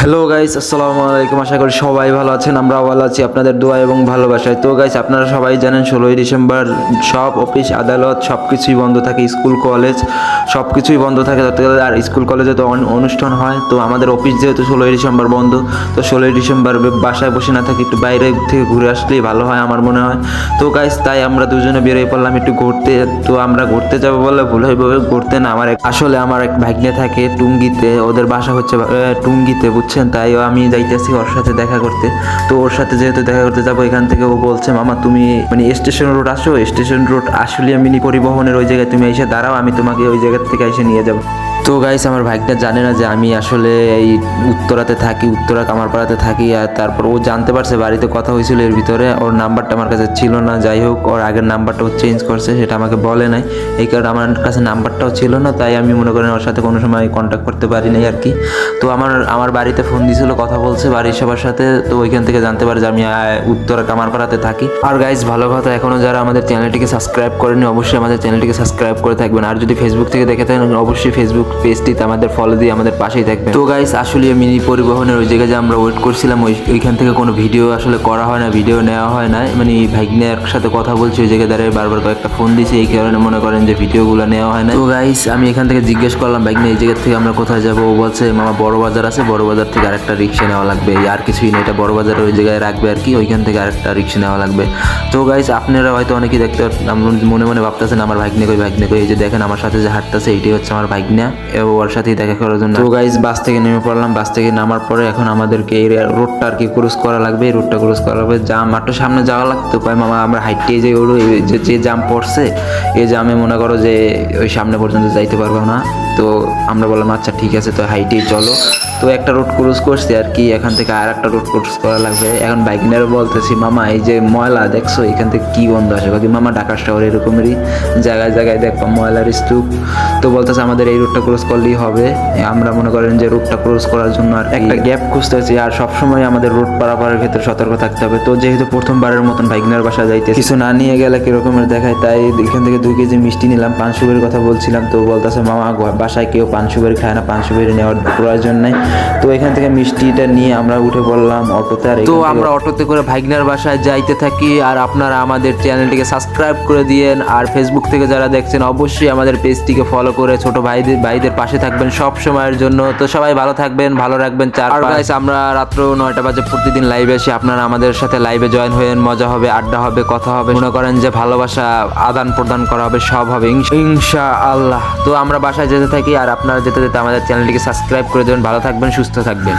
Hello guys, আসসালামু আলাইকুম। আশা করি সবাই ভালো আছেন, আমরাও ভালো আছি আপনাদের দোয়া এবং ভালোবাসায়। তো গাইস, আপনারা সবাই জানেন 16ই ডিসেম্বর সব অফিস আদালত সব কিছুই বন্ধ থাকে, স্কুল কলেজ সব কিছুই বন্ধ থাকে। আর স্কুল কলেজে তো অনুষ্ঠান হয়, তো আমাদের অফিস যেহেতু 16ই ডিসেম্বর বন্ধ, তো 16ই ডিসেম্বর বাসায় বসে না থাকি, একটু বাইরে থেকে ঘুরে আসলেই ভালো হয় আমার মনে হয়। তো গাইস, তাই আমরা দুজনে বেরিয়ে পড়লাম একটু ঘুরতে। তো আমরা ঘুরতে যাবো বলে ভুল হইব, ঘুরতে না, আমার এক ভাগ্নে থাকে টুঙ্গিতে, ওদের বাসা হচ্ছে টুঙ্গিতে, বুঝছেন। তাই আমি যাইতেছি ওর সাথে দেখা করতে। তো ওর সাথে যেহেতু দেখা করতে যাবো, এখান থেকে ও বলছে, মামা তুমি স্টেশন রোড আসো, স্টেশন রোড আসলে মিনি পরিবহনের ওই জায়গায় তুমি এসে দাঁড়াও, আমি তোমাকে ওই জায়গা থেকে এসে নিয়ে যাবো। তো গাইস, আমার ভাইটা জানে না যে আমি আসলে এই উত্তরাতে থাকি, উত্তরা কামারপাড়াতে থাকি। আর তারপর ও জানতে পারছে, বাড়িতে কথা হয়েছিল এর ভিতরে, ওর নাম্বারটা আমার কাছে ছিল না। যাই হোক, ওর আগের নাম্বারটা ও চেঞ্জ করছে, সেটা আমাকে বলে নাই, এই কারণে আমার কাছে নাম্বারটাও ছিল না। তাই আমি মনে করেন ওর সাথে কোনো সময় কন্ট্যাক্ট করতে পারি নাই আর কি। তো আমার বাড়িতে ফোন দিয়েছিল, কথা বলছে বাড়ির সবার সাথে। তো ওইখান থেকে জানতে পারে যে আমি উত্তরা কামারপাড়াতে থাকি। আর গাইস, ভালো কথা, এখনও যারা আমাদের চ্যানেলটিকে সাবস্ক্রাইব করেনি, অবশ্যই আমাদের চ্যানেলটিকে সাবস্ক্রাইব করে থাকবেন। আর যদি ফেসবুক থেকে দেখে থাকেন, অবশ্যই ফেসবুক পেজটিতে আমাদের ফলো দিয়ে আমাদের পাশেই থাকবেন। তো গাইস, আসলে মিনি পরিবহনের ওই জায়গায় যে আমরা ওয়েট করছিলাম, ওইখান থেকে কোনো ভিডিও আসলে করা হয় না, ভিডিও নেওয়া হয় না। ভাগ্নের সাথে কথা বলছি ওই জায়গায় দাঁড়িয়ে, বারবার কয়েকটা ফোন দিয়েছি, এই কারণে মনে করেন যে ভিডিওগুলো নেওয়া হয় না। তো গাইস, আমি এখান থেকে জিজ্ঞেস করলাম, ভাগ্নে এই জায়গা থেকে আমরা কোথায় যাবো? ও বলছে, মামা বড় বাজার আছে, বড় বাজার থেকে আরেকটা রিক্সা নেওয়া লাগবে, আর কিছুই না, এটা বড় বাজারের ওই জায়গায় রাখবে আর কি, ওইখান থেকে আরেকটা রিক্সা নেওয়া লাগবে। তো গাইস, আপনারা হয়তো অনেকেই দেখতে মনে মনে ভাবতেছেন আমার ভাগ্নে কই, ভাগ্নে কই। এই যে দেখেন আমার সাথে যে হাঁটতেছে, এইটাই হচ্ছে আমার ভাগ্না, ওর সাথেই দেখা করার জন্য। তো গাইস, বাস থেকে নেমে পড়লাম। বাস থেকে নামার পরে এখন আমাদেরকে এই রোডটা আর কি ক্রস করা লাগবে, এই রোডটা ক্রস করা লাগবে। জাম একটু সামনে যাওয়া লাগতো, কয় মামা আমরা হাইটে যে ওর যে জাম পড়ছে, এই জামে মনে করো যে ওই সামনে পর্যন্ত যাইতে পারবো না। তো আমরা বললাম আচ্ছা ঠিক আছে, তো হাইটেই চলো। তো একটা রোড ক্রস করছি আর কি, এখান থেকে আর একটা রোড ক্রস করা লাগবে। এখন বাইকনারও বলতেছি, মামা এই যে ময়লা দেখছো, এখান থেকে কি গন্ধ আসে? বাকি মামা ঢাকা শহর এরকমই জায়গায় জায়গায় দেখো ময়লার স্তূপ। তো বলতেছে আমাদের এই রোডটা ক্রস করলেই হবে। আমরা মনে করেন যে রোডটা ক্রস করার জন্য আর একটা গ্যাপ খুঁজতেছি, আর সবসময় আমাদের রোড পারাপারের ক্ষেত্রে সতর্ক থাকতে হবে। তো যেহেতু প্রথমবারের মতন বাইকনার বাসা যাইতে কিছু না নিয়ে গেলে কিরকমের দেখায়, তাই এখান থেকে 2 কেজি মিষ্টি নিলাম, পান সুপারির কথা বলছিলাম। তো বলতেছে, মামা বাসায় কেউ পান সুপারি খায় না, পান সুপারি নেওয়ার প্রয়োজন নাই। তো এখান থেকে মিষ্টিটা নিয়ে আমরা উঠে পড়লাম অটোতে। আর তো আমরা অটোতে করে ভাইগনার বাসায় যাইতে থাকি। আর আপনারা আমাদের চ্যানেলটিকে সাবস্ক্রাইব করে দিয়েন, আর ফেসবুক থেকে যারা দেখছেন অবশ্যই আমাদের পেজটিকে ফলো করে ছোট ভাইদের পাশে থাকবেন সব সময়ের জন্য। তো সবাই ভালো থাকবেন, ভালো রাখবেন। আমরা রাত্র 9টা বাজে প্রতিদিন লাইভে আসি, আপনারা আমাদের সাথে লাইভে জয়েন হয়ে মজা হবে, আড্ডা হবে, কথা হবে, মনে করেন যে ভালোবাসা আদান প্রদান করা হবে, সব হবে ইনশাআল্লাহ। তো আমরা বাসায় যেতে থাকি, আর আপনারা যেতে যেতে আমাদের চ্যানেলটিকে সাবস্ক্রাইব করে দেবেন। ভালো থাকবেন, সুস্থ থাকবেন।